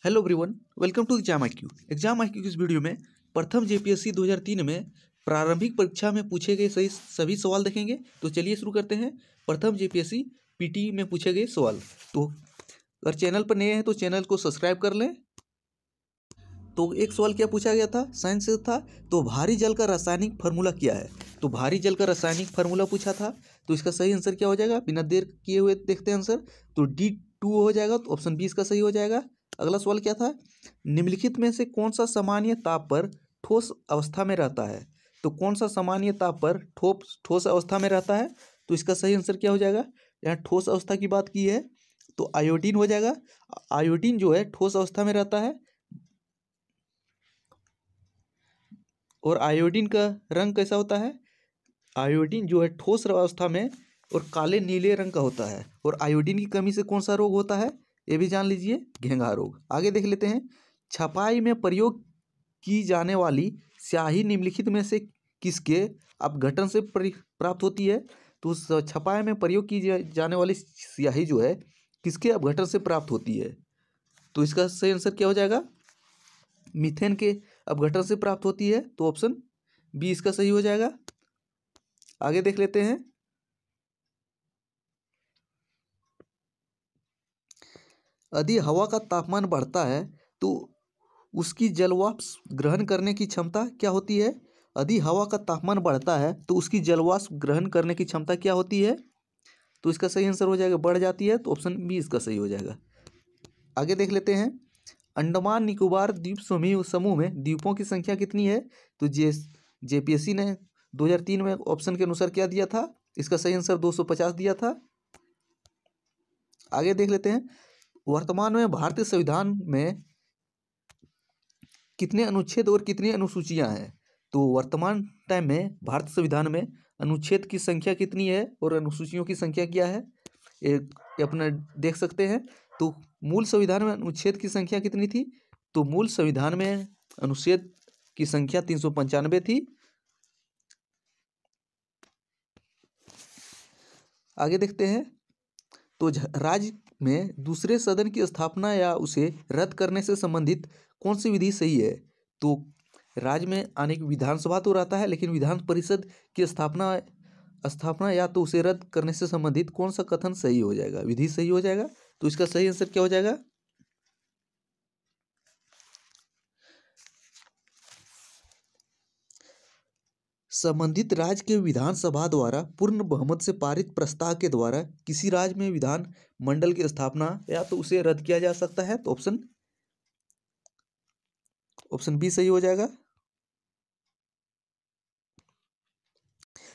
Hello everyone, welcome to exam IQ। Exam IQ की इस video में प्रथम JPSC 2003 में प्रारंभिक परीक्षा में पूछे गए सभी सवाल देखेंगे। तो चलिए शुरू करते हैं। प्रथम JPSC PT में पूछे गए सवाल। तो अगर चैनल पर नए हैं तो चैनल को सब्सक्राइब कर लें। तो एक सवाल क्या पूछा गया था, साइंस से था। तो भारी जल का रासायनिक फार्मूला क्या है। तो भारी जल का रासायनिक फार्मूला पूछा था। तो इसका सही आंसर क्या हो जाएगा, बिना देर किए हुए देखते हैं आंसर। तो D2 हो जाएगा। तो ऑप्शन 20 का सही हो जाएगा। अगला सवाल क्या था, निम्नलिखित में से कौन सा सामान्य ताप पर ठोस अवस्था में रहता है। तो कौन सा सामान्य ताप पर ठोस अवस्था में रहता है। तो इसका सही आंसर क्या हो जाएगा, यहाँ ठोस अवस्था की बात की है तो आयोडीन हो जाएगा। आयोडीन जो है ठोस अवस्था में रहता है और आयोडीन का रंग कैसा होता है, आयोडीन जो है ठोस अवस्था में और काले नीले रंग का होता है। और आयोडीन की कमी से कौन सा रोग होता है, ये भी जान लीजिए, घेंघा रोग। आगे देख लेते हैं, छपाई में प्रयोग की जाने वाली स्याही निम्नलिखित में से किसके अपघटन से प्राप्त होती है। तो छपाई में प्रयोग की जाने वाली स्याही जो है किसके अपघटन से प्राप्त होती है। तो इसका सही आंसर क्या हो जाएगा, मीथेन के अपघटन से प्राप्त होती है। तो ऑप्शन बी इसका सही हो जाएगा। आगे देख लेते हैं, यदि हवा का तापमान बढ़ता है तो उसकी जलवाष्प ग्रहण करने की क्षमता क्या होती है। यदि हवा का तापमान बढ़ता है तो उसकी जलवाष्प ग्रहण करने की क्षमता क्या होती है। तो इसका सही आंसर हो जाएगा बढ़ जाती है। तो ऑप्शन बी इसका सही हो जाएगा। आगे देख लेते हैं, अंडमान निकोबार द्वीप समूह में द्वीपों की संख्या कितनी है। तो JPSC ने 2003 में ऑप्शन के अनुसार क्या दिया था, इसका सही आंसर 250 दिया था। आगे देख लेते हैं, वर्तमान में भारतीय संविधान में कितने अनुच्छेद और कितनी अनुसूचियां हैं। तो वर्तमान टाइम में भारतीय संविधान में अनुच्छेद की संख्या कितनी है और अनुसूचियों की संख्या क्या है, ये अपना देख सकते हैं। तो मूल संविधान में अनुच्छेद की संख्या कितनी थी। तो मूल संविधान में अनुच्छेद की संख्या 395 थी। आगे देखते हैं, तो राज्य में दूसरे सदन की स्थापना या उसे रद्द करने से संबंधित कौन सी विधि सही है। तो राज्य में आने की विधानसभा तो रहता है, लेकिन विधान परिषद की स्थापना या तो उसे रद्द करने से संबंधित कौन सा कथन सही हो जाएगा, विधि सही हो जाएगा। तो इसका सही आंसर क्या हो जाएगा, संबंधित राज्य के विधानसभा द्वारा पूर्ण बहुमत से पारित प्रस्ताव के द्वारा किसी राज्य में विधान मंडल की स्थापना या तो उसे रद्द किया जा सकता है। तो ऑप्शन बी सही हो जाएगा।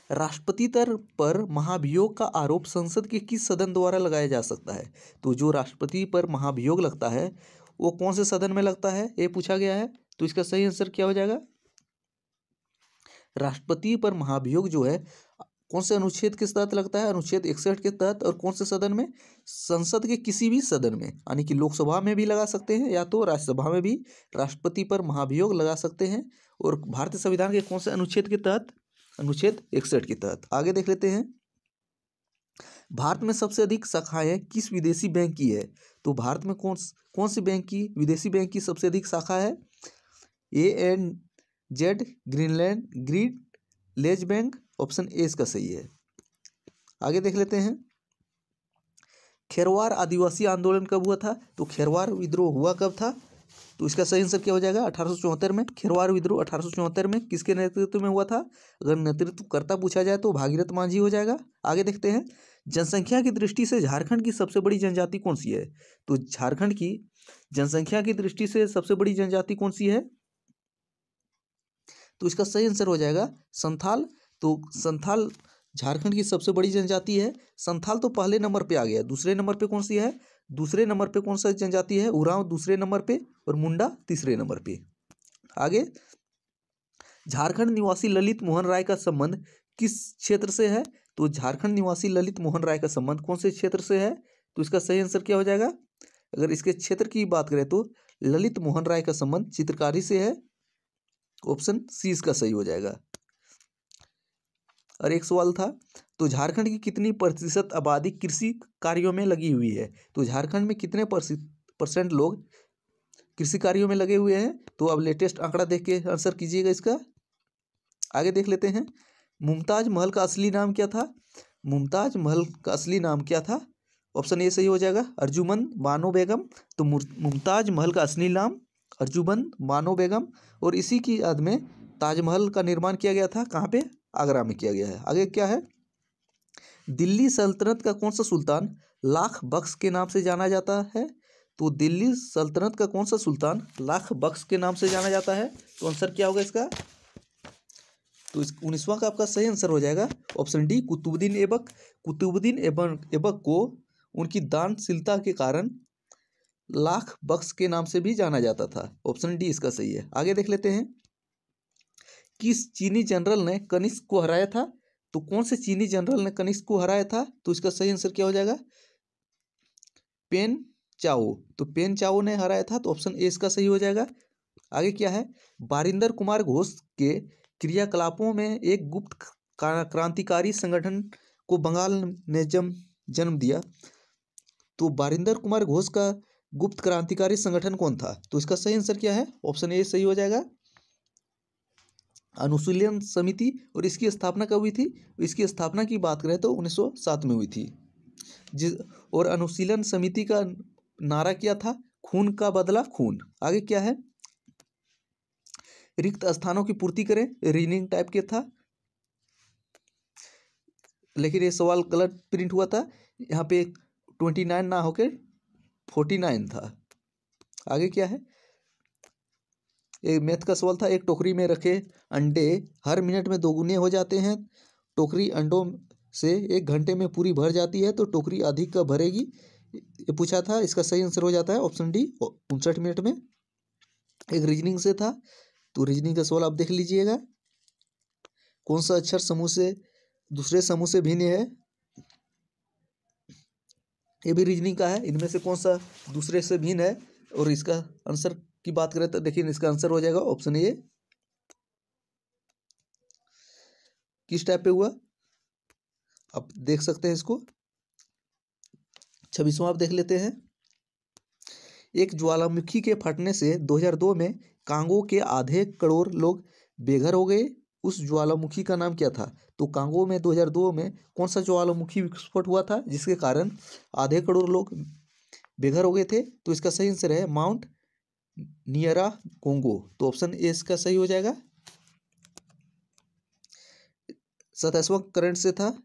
राष्ट्रपति पर महाभियोग का आरोप संसद के किस सदन द्वारा लगाया जा सकता है। तो जो राष्ट्रपति पर महाभियोग लगता है वो कौन से सदन में लगता है, ये पूछा गया है। तो इसका सही आंसर क्या हो जाएगा, राष्ट्रपति पर महाभियोग जो है कौन से अनुच्छेद के तहत लगता है, अनुच्छेद 61 के तहत। और कौन से सदन में, संसद के किसी भी सदन में, यानी कि लोकसभा में भी लगा सकते हैं या तो राज्यसभा में भी राष्ट्रपति पर महाभियोग लगा सकते हैं। और भारतीय संविधान के कौन से अनुच्छेद के तहत, अनुच्छेद 61 के तहत। आगे देख लेते हैं, भारत में सबसे अधिक शाखाएं किस विदेशी बैंक की है। तो भारत में कौन सी बैंक की, विदेशी बैंक की सबसे अधिक शाखा है। ANZ Grindlays bank, option A इसका सही है। आगे देख लेते हैं, खेरवार आदिवासी आंदोलन कब हुआ था। तो खेरवार विद्रोह हुआ कब था। तो इसका सही आंसर क्या हो जाएगा, 1874 में। खेरवार विद्रोह 1874 में किसके नेतृत्व में हुआ था। अगर नेतृत्व करता पूछा जाए तो भागीरथ मांझी हो जाएगा। आगे देखते हैं, जनसंख्या की दृष्टि से झारखंड की सबसे बड़ी जनजाति कौन सी है। तो झारखंड की जनसंख्या की दृष्टि से सबसे बड़ी जनजाति कौन सी है। तो इसका सही आंसर हो जाएगा संथाल। तो संथाल झारखंड की सबसे बड़ी जनजाति है। संथाल तो पहले नंबर पे आ गया, दूसरे नंबर पे कौन सी है, दूसरे नंबर पे कौन सा जनजाति है, उरांव दूसरे नंबर पे और मुंडा तीसरे नंबर पे। आगे, झारखंड निवासी ललित मोहन राय का संबंध किस क्षेत्र से है। तो झारखंड निवासी ललित मोहन राय का संबंध कौन से क्षेत्र से है। तो इसका सही आंसर क्या हो जाएगा, अगर इसके क्षेत्र की बात करें तो ललित मोहन राय का संबंध चित्रकारी से है। ऑप्शन सी इसका सही हो जाएगा। और एक सवाल था, तो झारखंड की कितनी प्रतिशत आबादी कृषि कार्यों में लगी हुई है। तो झारखंड में कितने % लोग कृषि कार्यों में लगे हुए हैं। तो अब लेटेस्ट आंकड़ा देख के आंसर कीजिएगा इसका। आगे देख लेते हैं, मुमताज महल का असली नाम क्या था? मुमताज महल का असली नाम क्या था? ऑप्शन ए सही हो जाएगा, अर्जुमंद बानो बेगम। तो मुमताज महल का असली नाम अर्जुमंद बानो बेगम, और इसी की याद में ताजमहल का निर्माण किया गया था। कहाँ पे? आगरा में किया गया है। आगे क्या है, दिल्ली सल्तनत का कौन सा सुल्तान लाख बख्श के नाम से जाना जाता है? तो दिल्ली सल्तनत का कौन सा सुल्तान लाख बख्श के नाम से जाना जाता है? तो आंसर क्या होगा इसका? तो इस 19वां का आपका सही आंसर हो जाएगा ऑप्शन डी, कुतुबुद्दीन ऐबक। कुतुबुद्दीन ऐबक को उनकी दानशीलता के कारण लाख बख्श के नाम से भी जाना जाता था। ऑप्शन डी इसका सही है। आगे देख लेते हैं, किस चीनी जनरल ने कनिष्क को हराया था? तो कौन से चीनी जनरल ने कनिष्क को हराया था? तो इसका सही आंसर क्या हो जाएगा? पेन चाओ। तो पेन चाओ ने हराया था। तो ऑप्शन ए इसका सही हो जाएगा। आगे क्या है, बारिंदर कुमार घोष के क्रियाकलापों में एक गुप्त क्रांतिकारी संगठन को बंगाल ने जन्म दिया। तो बारिंदर कुमार घोष का गुप्त क्रांतिकारी संगठन कौन था? तो इसका सही आंसर क्या है? ऑप्शन ए सही हो जाएगा, अनुशीलन समिति। और इसकी स्थापना कब हुई थी? इसकी स्थापना की बात करें तो 1907 में हुई थी। और अनुशीलन समिति का नारा क्या था? खून का बदला खून। आगे क्या है, रिक्त स्थानों की पूर्ति करें, रीजनिंग टाइप के था, लेकिन ये सवाल गलत प्रिंट हुआ था। यहाँ पे 29 ना होकर 49 था। आगे क्या है, एक मैथ का सवाल था, एक टोकरी में रखे अंडे हर मिनट में दोगुने हो जाते हैं। टोकरी अंडों से 1 घंटे में पूरी भर जाती है, तो टोकरी अधिक कब भरेगी? ये पूछा था। इसका सही आंसर हो जाता है ऑप्शन डी, 59 मिनट में। एक रीजनिंग से था, तो रीजनिंग का सवाल आप देख लीजिएगा, कौन सा अक्षर समूह से दूसरे समूह से भिन्न है? ये भी रीजनिंग का है, इनमें से कौन सा दूसरे से भिन्न है? और इसका आंसर की बात करें तो देखिए, इसका आंसर हो जाएगा ऑप्शन ए। किस टाइप पे हुआ आप देख सकते हैं इसको। 26वां आप देख लेते हैं, एक ज्वालामुखी के फटने से 2002 में कांगो के आधे करोड़ लोग बेघर हो गए। उस ज्वालामुखी का नाम क्या था? तो कांगो में 2002 में कौन सा ज्वालामुखी विस्फोट हुआ था जिसके कारण आधे करोड़ लोग बेघर हो गए थे? तो इसका सही आंसर है माउंट नियरा कोंगो। तो ऑप्शन ए इसका सही हो जाएगा। 27वां करंट से था,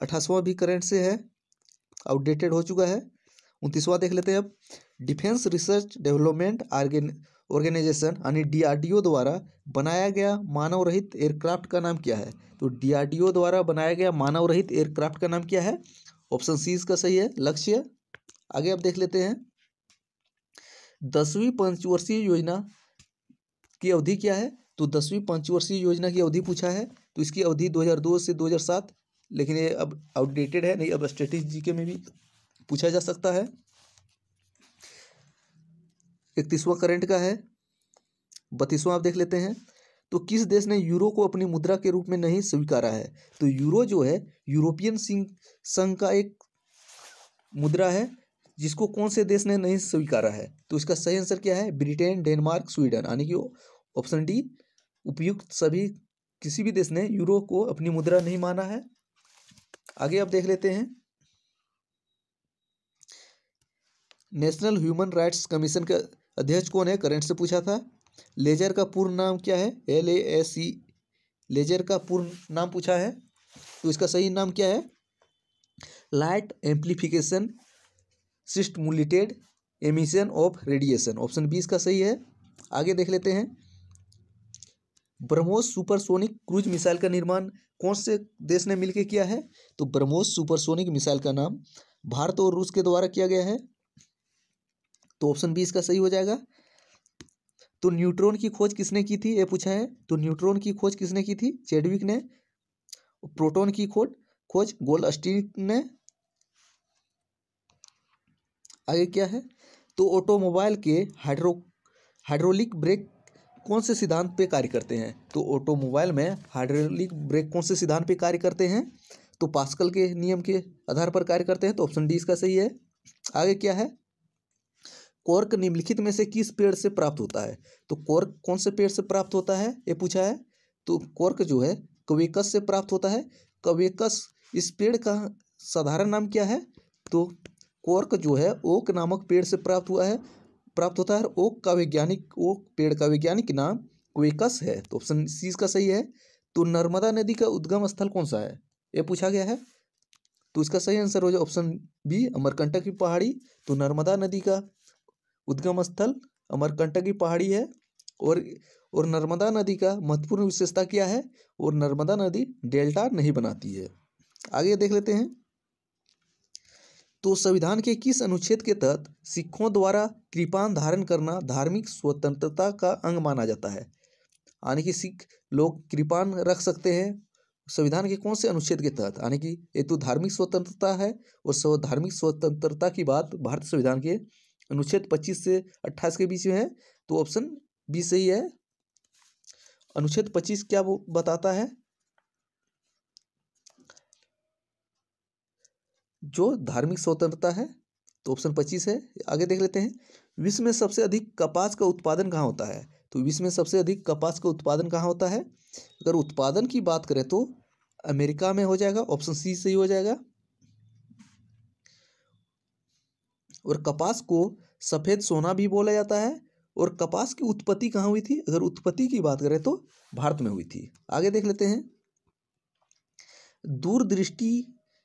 28वां भी करंट से है, आउटडेटेड हो चुका है। 29वां देख लेते हैं अब, डिफेंस रिसर्च डेवलपमेंट ऑर्गेनाइजेशन यानी DRDO द्वारा बनाया गया मानव रहित एयरक्राफ्ट का नाम क्या है? तो DRDO द्वारा बनाया गया मानव रहित एयरक्राफ्ट का नाम क्या है? ऑप्शन सी इसका सही है, लक्ष्य। आगे आप देख लेते हैं, 10वीं पंचवर्षीय योजना की अवधि क्या है? तो 10वीं पंचवर्षीय योजना की अवधि पूछा है। तो इसकी अवधि 2002 से 2007, लेकिन ये अब आउटडेटेड है, नहीं अब स्टैटिस्टिक्स जीके में भी पूछा जा सकता है। 31वां करंट का है। 32वां आप देख लेते हैं, तो किस देश ने यूरो को अपनी मुद्रा के रूप में नहीं स्वीकारा है? तो यूरो जो है यूरोपियन संघ का एक मुद्रा है, जिसको कौन से देश ने नहीं स्वीकारा है? तो इसका सही आंसर क्या है? ब्रिटेन, डेनमार्क, स्वीडन, यानी कि ऑप्शन डी उपयुक्त सभी किसी भी देश ने यूरो को अपनी मुद्रा नहीं माना है। आगे आप देख लेते हैं, नेशनल ह्यूमन राइट्स कमीशन का अध्यक्ष कौन है? करंट से पूछा था। लेजर का पूर्ण नाम क्या है? LASE, लेजर का पूर्ण नाम पूछा है। तो इसका सही नाम क्या है? Light amplification stimulated emission of radiation. Option B इसका सही है। आगे देख लेते हैं, ब्रह्मोस सुपरसोनिक क्रूज मिसाइल का निर्माण कौन से देश ने मिलकर किया है? तो ब्रह्मोस सुपरसोनिक मिसाइल का नाम भारत और रूस के द्वारा किया गया है। तो ऑप्शन बी इसका सही हो जाएगा। तो न्यूट्रॉन की खोज किसने की थी, ये पूछा है। तो न्यूट्रॉन की खोज किसने की थी? चैडविक ने। प्रोटॉन की खोज गोल्डस्टीन ने। आगे क्या है, तो ऑटोमोबाइल के हाइड्रोलिक ब्रेक कौन से सिद्धांत पे कार्य करते हैं? तो ऑटोमोबाइल में हाइड्रोलिक ब्रेक कौन से सिद्धांत पे कार्य करते हैं? तो पास्कल के नियम के आधार पर कार्य करते हैं। तो ऑप्शन डी इसका सही है। आगे क्या है, कॉर्क निम्नलिखित में से किस पेड़ से प्राप्त होता है? तो कॉर्क कौन से पेड़ से प्राप्त होता है ये पूछा है। तो कॉर्क जो है क्वेकस से प्राप्त होता है। क्वेकस इस पेड़ का साधारण नाम क्या है? तो कॉर्क जो है ओक नामक पेड़ से प्राप्त होता है। ओक पेड़ का वैज्ञानिक नाम क्वेकस है। तो ऑप्शन सी इसका सही है। तो नर्मदा नदी का उद्गम स्थल कौन सा है ये पूछा गया है। तो इसका सही आंसर हो जाए ऑप्शन बी अमरकंटक की पहाड़ी। तो नर्मदा नदी का उद्गम स्थल अमरकंटक की पहाड़ी है। और नर्मदा नदी का महत्वपूर्ण विशेषता क्या है? और नर्मदा नदी डेल्टा नहीं बनाती है। आगे देख लेते हैं। तो संविधान के किस अनुच्छेद के तहत सिखों द्वारा कृपान धारण करना धार्मिक स्वतंत्रता का अंग माना जाता है? यानी कि सिख लोग कृपान रख सकते हैं संविधान के कौन से अनुच्छेद के तहत? यानी कि ये तो धार्मिक स्वतंत्रता है। और धार्मिक स्वतंत्रता की बात भारतीय संविधान के अनुच्छेद 25 से 28 के बीच में है। तो ऑप्शन बी सही है। अनुच्छेद 25 क्या वो बताता है? जो धार्मिक स्वतंत्रता है। तो ऑप्शन 25 है। आगे देख लेते हैं। विश्व में सबसे अधिक कपास का उत्पादन कहाँ होता है? तो विश्व में सबसे अधिक कपास का उत्पादन कहाँ होता है? अगर उत्पादन की बात करें तो अमेरिका में हो जाएगा। ऑप्शन सी सही हो जाएगा। और कपास को सफेद सोना भी बोला जाता है। और कपास की उत्पत्ति कहाँ हुई थी? अगर उत्पत्ति की बात करें तो भारत में हुई थी। आगे देख लेते हैं। दूरदृष्टि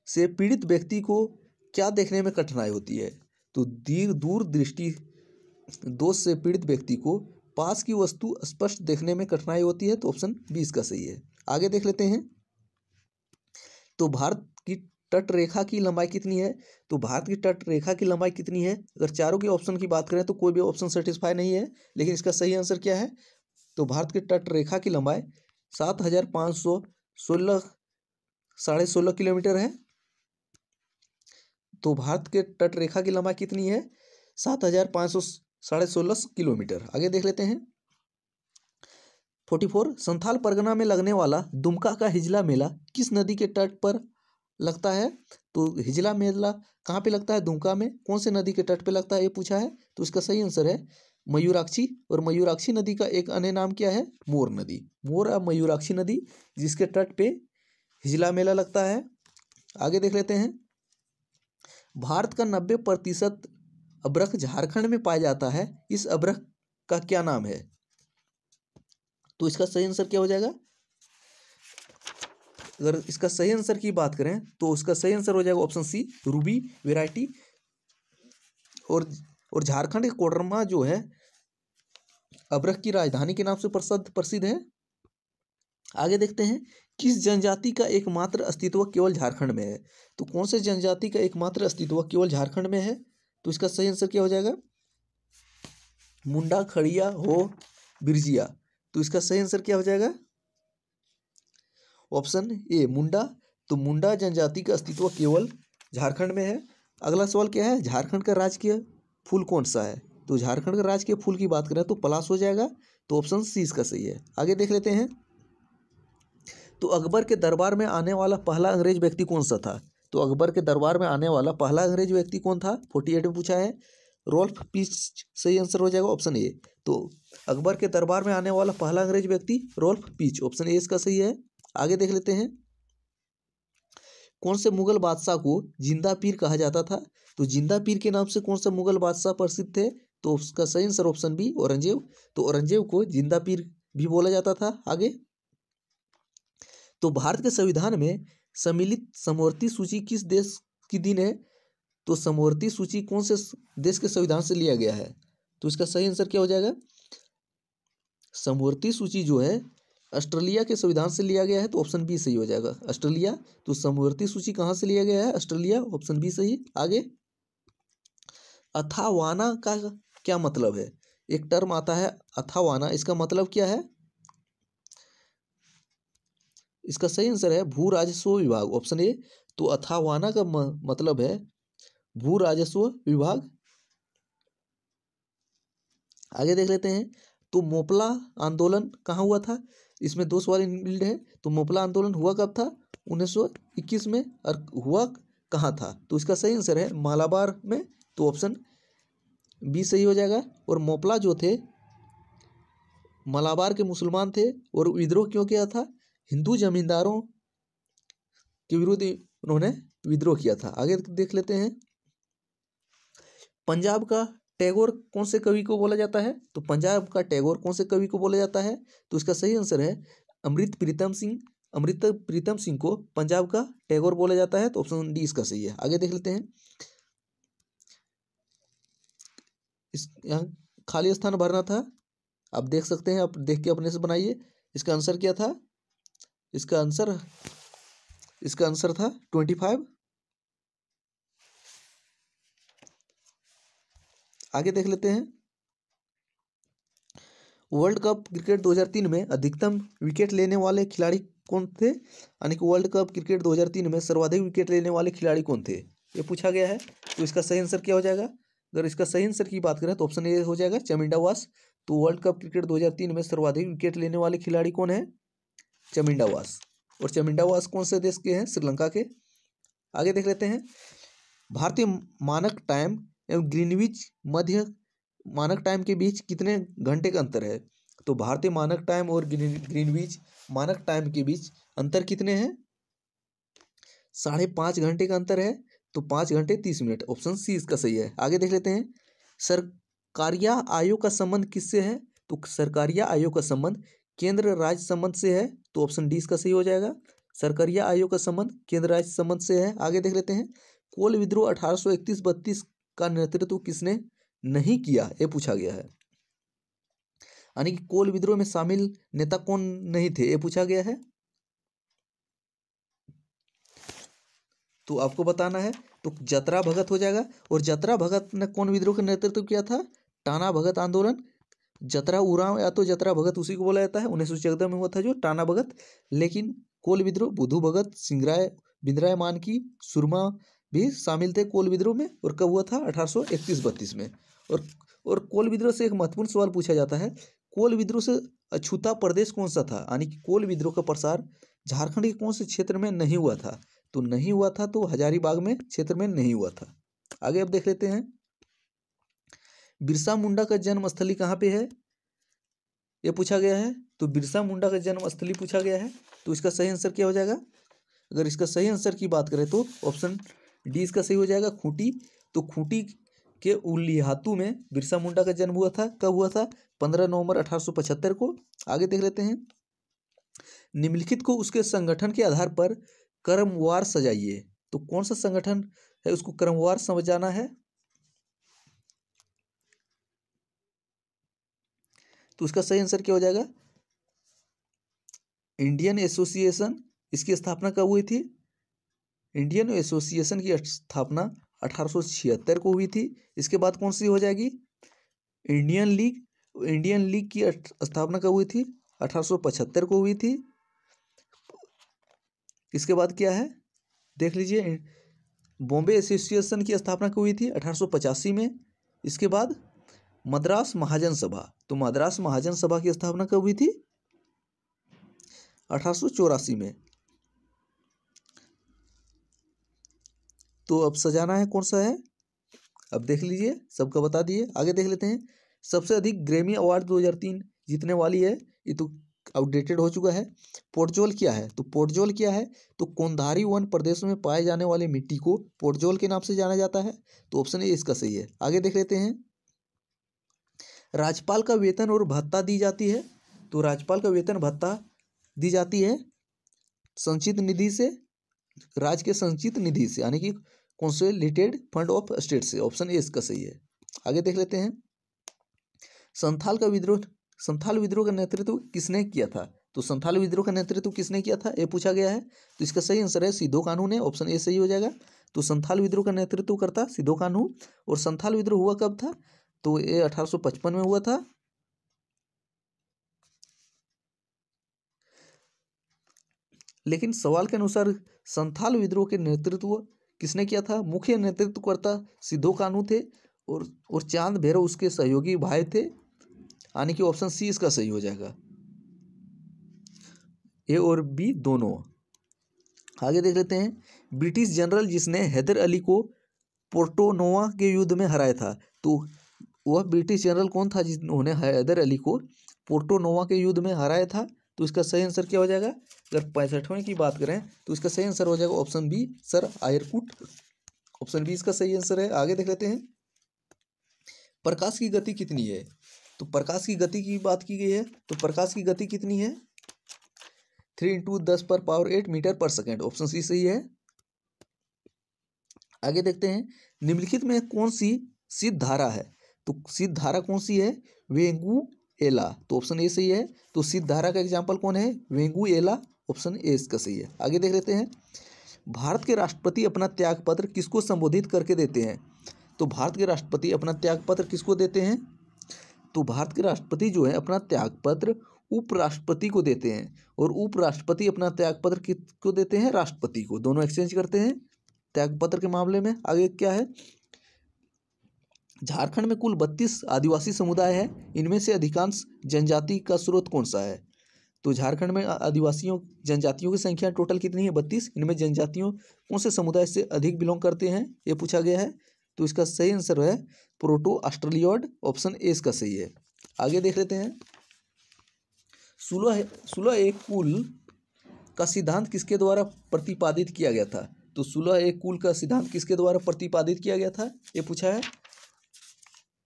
से पीड़ित व्यक्ति को क्या देखने में कठिनाई होती है? तो दूरदृष्टि दोष से पीड़ित व्यक्ति को पास की वस्तु स्पष्ट देखने में कठिनाई होती है। तो ऑप्शन बी इसका सही है। आगे देख लेते हैं। तो भारत की तट रेखा की लंबाई कितनी है? तो भारत की तट रेखा की लंबाई कितनी है? अगर चारों के ऑप्शन की बात करें तो कोई भी ऑप्शन सेटिस्फाई नहीं है। लेकिन इसका सही आंसर क्या है? तो भारत की तट रेखा की लंबाई 7,516 16.5 किलोमीटर है। तो भारत के तट रेखा की लंबाई कितनी है? 7,516 किलोमीटर। आगे देख लेते हैं। 44 संथाल परगना में लगने वाला दुमका का हिजला मेला किस नदी के तट पर लगता है? तो हिजला मेला कहाँ पे लगता है? दुमका में। कौन से नदी के तट पे लगता है ये पूछा है। तो इसका सही आंसर है मयूराक्षी। और मयूराक्षी नदी का एक अन्य नाम क्या है? मोर नदी। मोर या मयूराक्षी नदी जिसके तट पे हिजला मेला लगता है। आगे देख लेते हैं। भारत का 90% अभ्रक झारखंड में पाया जाता है। इस अभ्रक का क्या नाम है? तो इसका सही आंसर क्या हो जाएगा? अगर इसका सही आंसर की बात करें तो उसका सही आंसर हो जाएगा ऑप्शन सी रूबी वेराइटी। और झारखंड के कोडरमा जो है अभ्रक की राजधानी के नाम से प्रसिद्ध है। आगे देखते हैं। किस जनजाति का एकमात्र अस्तित्व केवल झारखंड में है? तो कौन से जनजाति का एकमात्र अस्तित्व केवल झारखंड में है? तो इसका सही आंसर क्या हो जाएगा? मुंडा, खड़िया, हो, बिरजिया। तो इसका सही आंसर क्या हो जाएगा? ऑप्शन ए मुंडा। तो मुंडा जनजाति का अस्तित्व केवल झारखंड में है। अगला सवाल क्या है? झारखंड का राजकीय फूल कौन सा है? तो झारखंड का राजकीय फूल की बात करें तो पलाश हो जाएगा। तो ऑप्शन सी इसका सही है। आगे देख लेते हैं। तो अकबर के दरबार में आने वाला पहला अंग्रेज व्यक्ति कौन सा था? तो अकबर के दरबार में आने वाला पहला अंग्रेज व्यक्ति कौन था? 48 में पूछा है। रोल्फ पीच सही आंसर हो जाएगा ऑप्शन ए। तो अकबर के दरबार में आने वाला पहला अंग्रेज व्यक्ति रोल्फ पीच। ऑप्शन ए इसका सही है। आगे देख लेते हैं। कौन से मुगल बादशाह को जिंदा पीर कहा जाता था? तो जिंदा पीर के नाम से कौन सा मुगल बादशाह प्रसिद्ध थे? तो उसका सही आंसर ऑप्शन बी औरंगजेब। तो औरंगजेब को जिंदा पीर भी बोला जाता था। आगे तो भारत के संविधान में सम्मिलित समवर्ती सूची किस देश की दिन है? तो समवर्ती सूची कौन से देश के संविधान से लिया गया है? तो इसका सही आंसर क्या हो जाएगा? समवर्ती सूची जो है ऑस्ट्रेलिया के संविधान से लिया गया है। तो ऑप्शन बी सही हो जाएगा ऑस्ट्रेलिया। तो समवर्ती सूची कहाँ से लिया गया है? ऑस्ट्रेलिया। ऑप्शन बी सही। आगे अथावाना का क्या मतलब है? एक टर्म आता है अथावाना, इसका मतलब क्या है? इसका सही आंसर है भू राजस्व विभाग। Option A. तो अथावाना का मतलब है भू राजस्व विभाग। आगे देख लेते हैं। तो मोपला आंदोलन कहाँ हुआ था? इसमें दो सवाल इनबिल्ड है। तो मोपला आंदोलन हुआ कब था? 1921 में। और हुआ कहाँ था? तो इसका सही आंसर है मालाबार में। तो ऑप्शन बी सही हो जाएगा। और मोपला जो थे मलाबार के मुसलमान थे और विद्रोह क्यों किया था? हिंदू जमींदारों के विरुद्ध उन्होंने विद्रोह किया था। आगे देख लेते हैं। पंजाब का टैगोर कौन से कवि को बोला जाता है? तो पंजाब का टैगोर कौन से कवि को बोला जाता है? तो इसका सही आंसर है अमृत प्रीतम सिंह। अमृत प्रीतम सिंह को पंजाब का टैगोर बोला जाता है। तो ऑप्शन डी इसका सही है। आगे देख लेते हैं। इस यहाँ खाली स्थान भरना था, आप देख सकते हैं, आप देख के अपने से बनाइए। इसका आंसर क्या था? इसका आंसर था 25। आगे देख लेते हैं। वर्ल्ड कप क्रिकेट 2003 में अधिकतम विकेट लेने वाले खिलाड़ी कौन थे? यानी कि वर्ल्ड कप क्रिकेट 2003 में सर्वाधिक विकेट लेने वाले खिलाड़ी कौन थे, ये पूछा गया है। तो इसका सही आंसर क्या हो जाएगा? अगर इसका सही आंसर की बात करें तो ऑप्शन ए हो जाएगा चमिंडा वास। तो वर्ल्ड कप क्रिकेट 2003 में सर्वाधिक विकेट लेने वाले खिलाड़ी कौन है? चमिंडा वास। और चमिंडा वास कौन से देश के हैं? श्रीलंका के। आगे देख लेते हैं। भारतीय मानक टाइम एवं ग्रीनविच मध्य मानक टाइम के बीच कितने घंटे का अंतर है? तो भारतीय मानक टाइम और ग्रीनविच मानक टाइम के बीच अंतर कितने हैं? 5.5 घंटे का अंतर है। तो 5 घंटे 30 मिनट। ऑप्शन सी इसका सही है। आगे देख लेते हैं। सरकारिया आयोग का संबंध किससे है? तो सरकारिया आयोग का संबंध केंद्र राज्य संबंध से है। तो ऑप्शन डी इसका सही हो जाएगा। सरकारिया आयोग का संबंध केंद्र राज्य संबंध से है। आगे देख लेते हैं। कोल विद्रोह 1831-32 का नेतृत्व किसने नहीं किया, ये पूछा गया है। यानी कि कोल विद्रोह में शामिल नेता कौन नहीं थे, ये पूछा गया है। तो आपको बताना है। तो जतरा भगत हो जाएगा। और जतरा भगत ने कौन विद्रोह का नेतृत्व किया था? टाना भगत आंदोलन। जतरा उरांव या तो जतरा भगत उसी को बोला जाता है। 1914 में हुआ था जो टाना भगत। लेकिन कोल विद्रोह बुधू भगत, सिंगराय, बिंद्राय मानकी, सुरमा भी शामिल थे कोल विद्रोह में। और कब हुआ था? 1831-32 में। और कोल विद्रोह से एक महत्वपूर्ण सवाल पूछा जाता है। कोल विद्रोह से अछूता प्रदेश कौन सा था? यानी कि कोल विद्रोह का प्रसार झारखंड के कौन से क्षेत्र में नहीं हुआ था? तो नहीं हुआ था तो हजारीबाग में क्षेत्र में नहीं हुआ था। आगे अब देख लेते हैं। बिरसा मुंडा का जन्म स्थली कहाँ पे है, ये पूछा गया है। तो बिरसा मुंडा का जन्म स्थली पूछा गया है। तो इसका सही आंसर क्या हो जाएगा? अगर इसका सही आंसर की बात करें तो ऑप्शन डी इसका सही हो जाएगा, खूंटी। तो खूंटी के उलिहातू में बिरसा मुंडा का जन्म हुआ था। कब हुआ था? 15 नवंबर 1875 को। आगे देख लेते हैं। निम्नलिखित को उसके संगठन के आधार पर क्रमवार सजाइए। तो कौन सा संगठन है उसको क्रमवार सजाना है? तो उसका सही आंसर क्या हो जाएगा? Indian association. इसकी स्थापना कब हुई थी? इंडियन एसोसिएशन की स्थापना 1876 को हुई थी। इसके बाद कौन सी हो जाएगी? Indian league. इंडियन लीग की स्थापना कब हुई थी? 1875 को हुई थी। इसके बाद क्या है देख लीजिए। बॉम्बे एसोसिएशन की स्थापना कब हुई थी? 1885 में। इसके बाद मद्रास महाजन सभा। तो मद्रास महाजन सभा की स्थापना कब हुई थी? 1884 में। तो अब सजाना है कौन सा है, अब देख लीजिए, सबका बता दिए। आगे देख लेते हैं। सबसे अधिक ग्रैमी अवार्ड 2003 जीतने वाली है, ये तो आउटडेटेड हो चुका है। पोर्टजोल क्या है? तो पोर्टजोल क्या है? तो कोंधारी वन प्रदेशों में पाए जाने वाली मिट्टी को पोर्टजोल के नाम से जाना जाता है। तो ऑप्शन ए इसका सही है। आगे देख लेते हैं। राज्यपाल का वेतन और भत्ता दी जाती है। तो राज्यपाल का वेतन भत्ता दी जाती है संचित निधि से, राज्य के संचित निधि से, यानी कि कंसोलिडेटेड फंड ऑफ स्टेट से। ऑप्शन ए इसका सही है। आगे देख लेते हैं। संथाल विद्रोह का नेतृत्व किसने किया था? तो संथाल विद्रोह का नेतृत्व किसने किया था, ये पूछा गया है। तो इसका सही आंसर है सिद्धो कान्हू ने। ऑप्शन ए सही हो जाएगा। तो संथाल विद्रोह का नेतृत्व करता सिद्धो कान्हू। और संथाल विद्रोह हुआ कब था? तो ये 1855 में हुआ था। लेकिन सवाल के अनुसार संथाल विद्रोह के नेतृत्व किसने किया था? मुख्य नेतृत्वकर्ता सिद्धो कान्हू थे और चांद भैरव उसके सहयोगी भाई थे, यानी कि ऑप्शन सी इसका सही हो जाएगा, ए और बी दोनों। आगे देख लेते हैं। ब्रिटिश जनरल जिसने हैदर अली को पोर्टो नोवा के युद्ध में हराया था। तो वह ब्रिटिश जनरल कौन था जिन्होंने हैदर अली को पोर्टो नोवा के युद्ध में हराया था? तो इसका सही आंसर क्या हो जाएगा? अगर 65वें की बात करें तो इसका सही आंसर हो जाएगा ऑप्शन बी सर आयरकुट। ऑप्शन बी इसका सही आंसर है। आगे देख लेते हैं, प्रकाश की गति कितनी है? तो प्रकाश की गति की बात की गई है, तो प्रकाश की गति कितनी है? 3 × 10⁸ मीटर पर सेकेंड। ऑप्शन सी सही है। आगे देखते हैं, निम्नलिखित में कौन सी सिद्ध धारा है? तो सिद्ध धारा कौन सी है? वेंगुएला। तो ऑप्शन ए सही है। तो सिद्ध धारा का एग्जाम्पल कौन है? वेंगुएला। ऑप्शन ए इसका सही है। आगे देख लेते हैं, भारत के राष्ट्रपति अपना त्यागपत्र किसको संबोधित करके देते हैं? तो भारत के राष्ट्रपति अपना त्यागपत्र किसको देते हैं? तो भारत के राष्ट्रपति जो है अपना त्यागपत्र उपराष्ट्रपति को देते हैं, और उपराष्ट्रपति अपना त्यागपत्र किसको देते हैं? राष्ट्रपति को। दोनों एक्सचेंज करते हैं त्यागपत्र के मामले में। आगे क्या है, झारखंड में कुल 32 आदिवासी समुदाय है, इनमें से अधिकांश जनजाति का स्रोत कौन सा है? तो झारखंड में आदिवासियों जनजातियों की संख्या टोटल कितनी है? 32। इनमें जनजातियों कौन से समुदाय से अधिक बिलोंग करते हैं, ये पूछा गया है। तो इसका सही आंसर है प्रोटो ऑस्ट्रेलियोड। ऑप्शन ए इसका सही है। आगे देख लेते हैं, सुलह एक कुल का सिद्धांत किसके द्वारा प्रतिपादित किया गया था? तो सुलह एक कुल का सिद्धांत किसके द्वारा प्रतिपादित किया गया था, ये पूछा है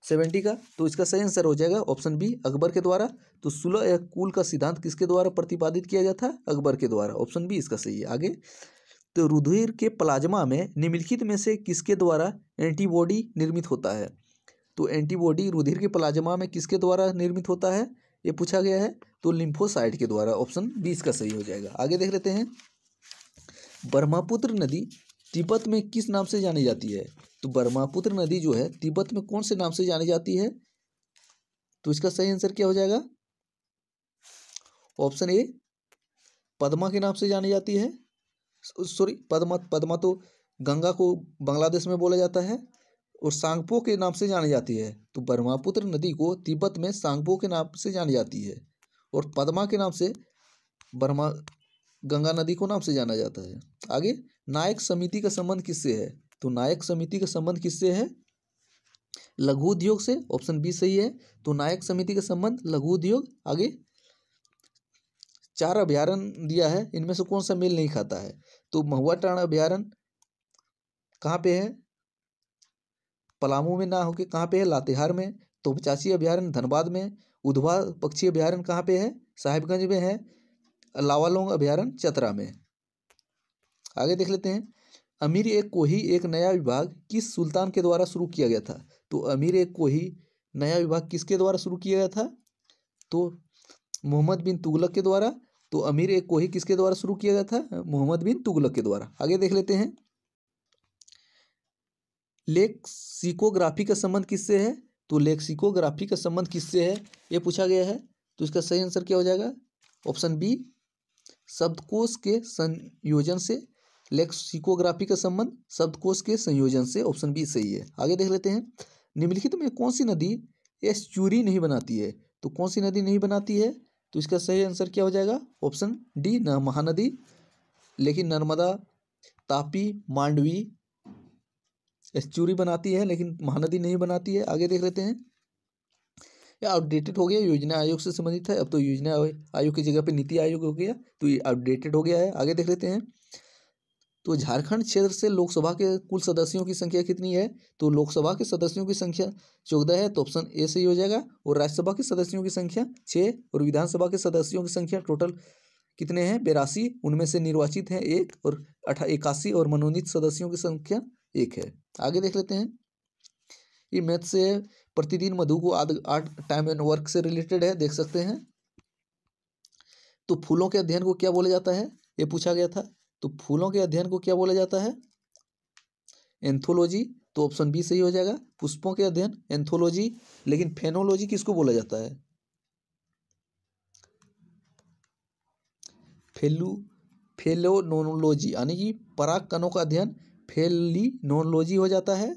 70 का। तो इसका सही आंसर हो जाएगा ऑप्शन बी अकबर के द्वारा। तो सुलह एक कुल का सिद्धांत किसके द्वारा प्रतिपादित किया गया था? अकबर के द्वारा। ऑप्शन बी इसका सही है। आगे, तो रुधिर के प्लाज्मा में निम्नलिखित में से किसके द्वारा एंटीबॉडी निर्मित होता है? तो एंटीबॉडी रुधिर के प्लाज्मा में किसके द्वारा निर्मित होता है, ये पूछा गया है। तो लिम्फोसाइट के द्वारा। ऑप्शन बी इसका सही हो जाएगा। आगे देख लेते हैं, ब्रह्मपुत्र नदी तिब्बत में किस नाम से जानी जाती है? तो ब्रह्मपुत्र नदी जो है तिब्बत में कौन से नाम से जानी जाती है? तो इसका सही आंसर क्या हो जाएगा? ऑप्शन ए पद्मा के नाम से जानी जाती है। सॉरी, पद्मा तो गंगा को बांग्लादेश में बोला जाता है, और सांगपो के नाम से जानी जाती है। तो ब्रह्मपुत्र नदी को तिब्बत में सांगपो के नाम से जानी जाती है, और पद्मा के नाम से गंगा नदी को नाम से जाना जाता है। आगे, नायक समिति का संबंध किससे है? तो नायक समिति का संबंध किससे है? लघु उद्योग से। ऑप्शन बी सही है। तो नायक समिति का संबंध लघु उद्योग। आगे, 4 अभ्यारण्य दिया है, इनमें से कौन सा मेल नहीं खाता है? तो महुआ टांड़ अभ्यारण्य कहाँ पे है? पलामू में ना होके कहाँ पे है? लातेहार में। तो 85 अभ्यारण्य धनबाद में। उधवा पक्षी अभ्यारण्य कहाँ पे है? साहिबगंज में है। लावालोंग अभ्यारण्य चतरा में। आगे देख लेते हैं, अमीर एक कोही एक नया विभाग किस सुल्तान के द्वारा शुरू किया गया था? तो अमीर एक कोही नया विभाग किसके द्वारा शुरू किया गया था? तो मोहम्मद बिन तुगलक के द्वारा। तो अमीर एक कोही किसके द्वारा शुरू किया गया था? मोहम्मद बिन तुगलक के द्वारा। आगे देख लेते हैं, लेक्सिकोग्राफी का संबंध किससे है? तो लेक्सिकोग्राफी का संबंध किससे है, ये पूछा गया है। तो इसका सही आंसर क्या हो जाएगा? ऑप्शन बी शब्दकोश के संयोजन से। लेक्सिकोग्राफी का संबंध शब्दकोश के संयोजन से। ऑप्शन बी सही है। आगे देख लेते हैं, निम्नलिखित में कौन सी नदी एस्चुरी नहीं बनाती है? तो कौन सी नदी नहीं बनाती है? तो इसका सही आंसर क्या हो जाएगा? Option D Mahanadi. लेकिन नर्मदा, तापी, मांडवी एस्चुरी बनाती है, लेकिन महानदी नहीं बनाती है। आगे देख लेते हैं, यह आउटडेटेड हो गया, योजना आयोग से संबंधित है। अब तो योजना आयोग की जगह पे नीति आयोग हो गया, तो ये आउटडेटेड हो गया है। आगे देख लेते हैं, तो झारखंड क्षेत्र से लोकसभा के कुल सदस्यों की संख्या कितनी है? तो लोकसभा के सदस्यों की संख्या 14 है। तो ऑप्शन ए सही हो जाएगा। और राज्यसभा के सदस्यों की संख्या 6, और विधानसभा के सदस्यों की संख्या टोटल कितने हैं? 82। उनमें से निर्वाचित हैं 1, और 81 और मनोनीत सदस्यों की संख्या 1 है। आगे देख लेते हैं, ये मैथ से प्रतिदिन मधु को 8 टाइम एंड वर्क से रिलेटेड है, देख सकते हैं। तो फूलों के अध्ययन को क्या बोला जाता है, ये पूछा गया था। तो फूलों के अध्ययन को क्या बोला जाता है? एंथोलॉजी। तो ऑप्शन बी सही हो जाएगा। पुष्पों के अध्ययन एंथोलॉजी। लेकिन फेनोलॉजी किसको बोला जाता है? फेलोनोलॉजी, यानी कि पराग कणों का अध्ययन फेलिनोलॉजी हो जाता है,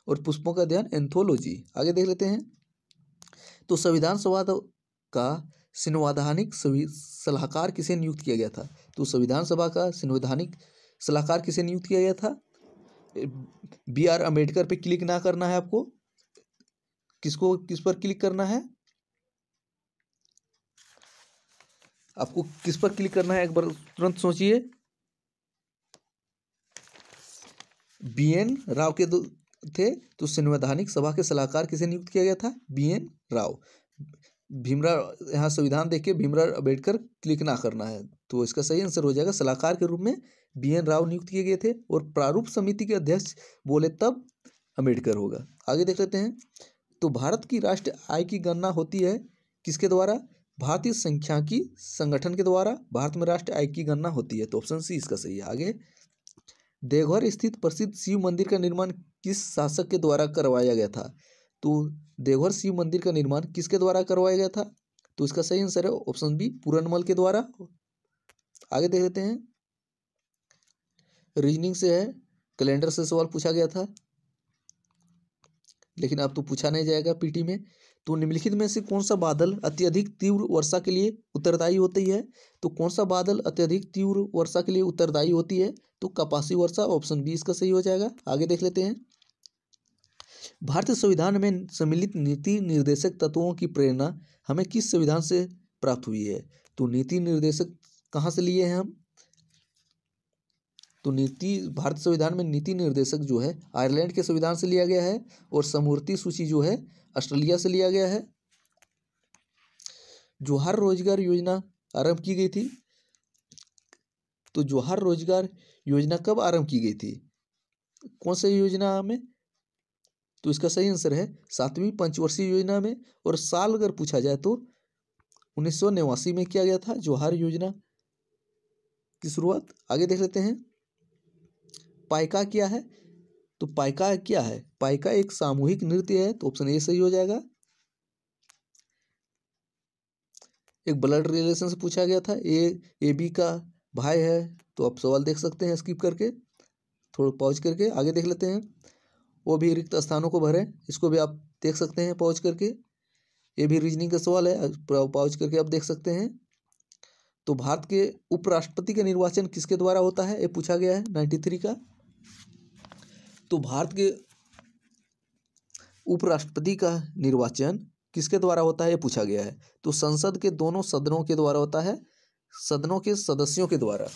और पुष्पों का अध्ययन एंथोलॉजी। आगे देख लेते हैं, तो संविधान सभा का संवैधानिक सलाहकार किसे नियुक्त किया गया था? तो संविधान सभा का संवैधानिक सलाहकार किसे नियुक्त किया गया था? BR अम्बेडकर पे क्लिक ना करना है आपको, किस पर क्लिक करना है, आपको किस पर क्लिक करना है, एक बार तुरंत सोचिए। BN राव के थे, तो संवैधानिक सभा के सलाहकार किसे नियुक्त किया गया था, BN राव। भीमराव, यहाँ संविधान देखिए, भीमराव अंबेडकर क्लिक ना करना है, तो इसका सही आंसर हो जाएगा सलाहकार के रूप में BN राव नियुक्त किए गए थे। और प्रारूप समिति के अध्यक्ष बोले तब अंबेडकर होगा। आगे देख लेते हैं। तो भारत की राष्ट्रीय आय की गणना होती है किसके द्वारा, भारतीय सांख्यिकी संगठन के द्वारा भारत में राष्ट्रीय आय की गणना होती है, तो ऑप्शन सी इसका सही है। आगे, देवघर स्थित प्रसिद्ध शिव मंदिर का निर्माण किस शासक के द्वारा करवाया गया था, तो देवघर शिव मंदिर का निर्माण किसके द्वारा करवाया गया था, तो इसका सही आंसर है ऑप्शन बी, पूरनमल के द्वारा। आगे देख लेते हैं। रीजनिंग से है, कैलेंडर से सवाल पूछा गया था, लेकिन अब तो पूछा नहीं जाएगा पीटी में। तो निम्नलिखित में से कौन सा बादल अत्यधिक तीव्र वर्षा के लिए उत्तरदायी होती है, तो कौन सा बादल अत्यधिक तीव्र वर्षा के लिए उत्तरदायी होती है, तो कपासी वर्षा, ऑप्शन बी इसका सही हो जाएगा। आगे देख लेते हैं। भारतीय संविधान में सम्मिलित नीति निर्देशक तत्वों की प्रेरणा हमें किस संविधान से प्राप्त हुई है, तो नीति निर्देशक कहाँ से लिए हैं हम, तो भारत संविधान में नीति निर्देशक जो है आयरलैंड के संविधान से लिया गया है, और समवर्ती सूची जो है ऑस्ट्रेलिया से लिया गया है। जोहार रोजगार योजना आरंभ की गई थी, तो जोहार रोजगार योजना कब आरंभ की गई थी, कौन सी योजना में, तो इसका सही आंसर है 7वीं पंचवर्षीय योजना में, और साल अगर पूछा जाए तो 1989 में किया गया था जोहार योजना की शुरुआत। आगे देख लेते हैं। पाइका क्या है, तो पाइका क्या है, पाइका एक सामूहिक नृत्य है, तो ऑप्शन ए सही हो जाएगा। एक ब्लड रिलेशन से पूछा गया था, ए बी का भाई है, तो आप सवाल देख सकते हैं स्किप करके, थोड़ा पॉज करके। आगे देख लेते हैं। वो भी रिक्त स्थानों को भरें, इसको भी आप देख सकते हैं पॉज करके, ये भी रीजनिंग का सवाल है, पॉज करके आप देख सकते हैं। तो भारत के उपराष्ट्रपति का निर्वाचन किसके द्वारा होता है, ये पूछा गया है 93 का। तो भारत के उपराष्ट्रपति का निर्वाचन किसके द्वारा होता है, ये पूछा गया है, तो संसद के दोनों सदनों के द्वारा होता है, सदनों के सदस्यों के द्वारा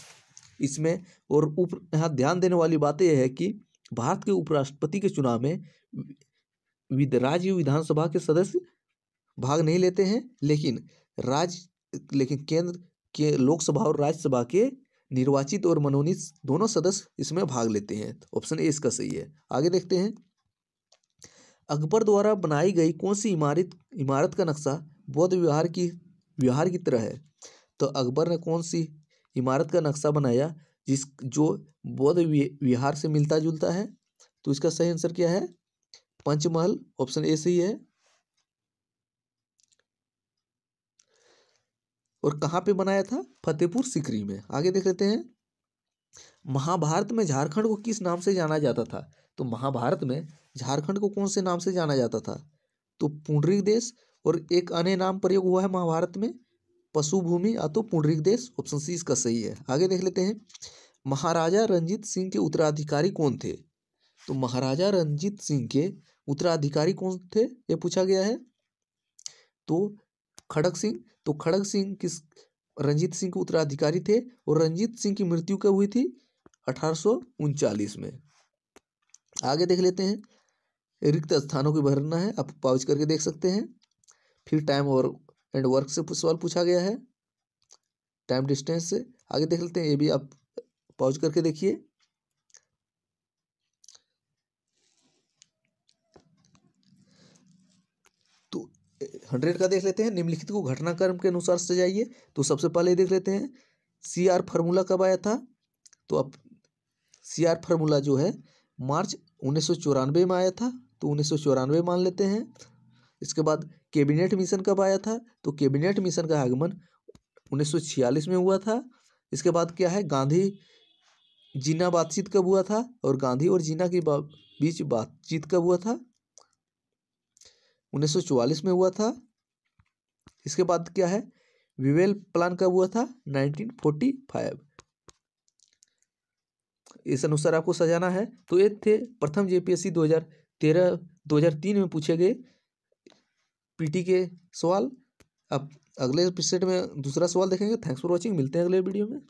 इसमें। और यहाँ ध्यान देने वाली बात यह है कि भारत के उपराष्ट्रपति के चुनाव में राज्य विधानसभा के सदस्य भाग नहीं लेते हैं, लेकिन केंद्र के लोकसभा और राज्यसभा के निर्वाचित और मनोनीत दोनों सदस्य इसमें भाग लेते हैं, तो ऑप्शन ए इसका सही है। आगे देखते हैं। अकबर द्वारा बनाई गई कौन सी इमारत का नक्शा बौद्ध विहार की तरह है, तो अकबर ने कौन सी इमारत का नक्शा बनाया जो बौद्ध विहार से मिलता जुलता है, तो इसका सही आंसर क्या है, पंचमहल, ऑप्शन ए सही है। और कहाँ पे बनाया था, फतेहपुर सीकरी में। आगे देख लेते हैं। महाभारत में झारखंड को किस नाम से जाना जाता था, तो महाभारत में झारखंड को कौन से नाम से जाना जाता था, तो पुंडरीक देश, और एक अन्य नाम प्रयोग हुआ है महाभारत में, पशुभूमि या तो पुंडरीक देश, ऑप्शन सी इसका सही है। आगे देख लेते हैं। महाराजा रंजीत सिंह के उत्तराधिकारी कौन थे, तो महाराजा रंजीत सिंह के उत्तराधिकारी कौन थे, ये पूछा गया है, तो खड़ग सिंह। तो खड़ग सिंह किस रंजीत सिंह के उत्तराधिकारी थे, और रंजीत सिंह की मृत्यु कब हुई थी, 1839 में। आगे देख लेते हैं। रिक्त स्थानों को भरना है, आप पॉज करके देख सकते हैं। फिर टाइम और एंड वर्क से सवाल पूछा गया है, टाइम डिस्टेंस से। आगे देख लेते हैं, ये भी आप पॉज करके देखिए। तो 100 का देख लेते हैं। निम्नलिखित को घटनाक्रम के अनुसार सजाइए, तो सबसे पहले देख लेते हैं CR फार्मूला कब आया था, तो अब CR फार्मूला जो है मार्च 1994 में आया था, तो 1994 मान लेते हैं। इसके बाद कैबिनेट मिशन कब आया था, तो कैबिनेट मिशन का आगमन 1946 में हुआ था। इसके बाद क्या है, गांधी जीना बातचीत कब हुआ था, और गांधी और जीना के बीच बातचीत कब हुआ था, 1944 में हुआ था। इसके बाद क्या है, विवेल प्लान कब हुआ था, 1945। इस अनुसार आपको सजाना है। तो ये थे प्रथम JPSC 2003 में पूछे गए पीटी के सवाल। अब अगले एपिसोड में दूसरा सवाल देखेंगे। थैंक्स फॉर वॉचिंग, मिलते हैं अगले वीडियो में।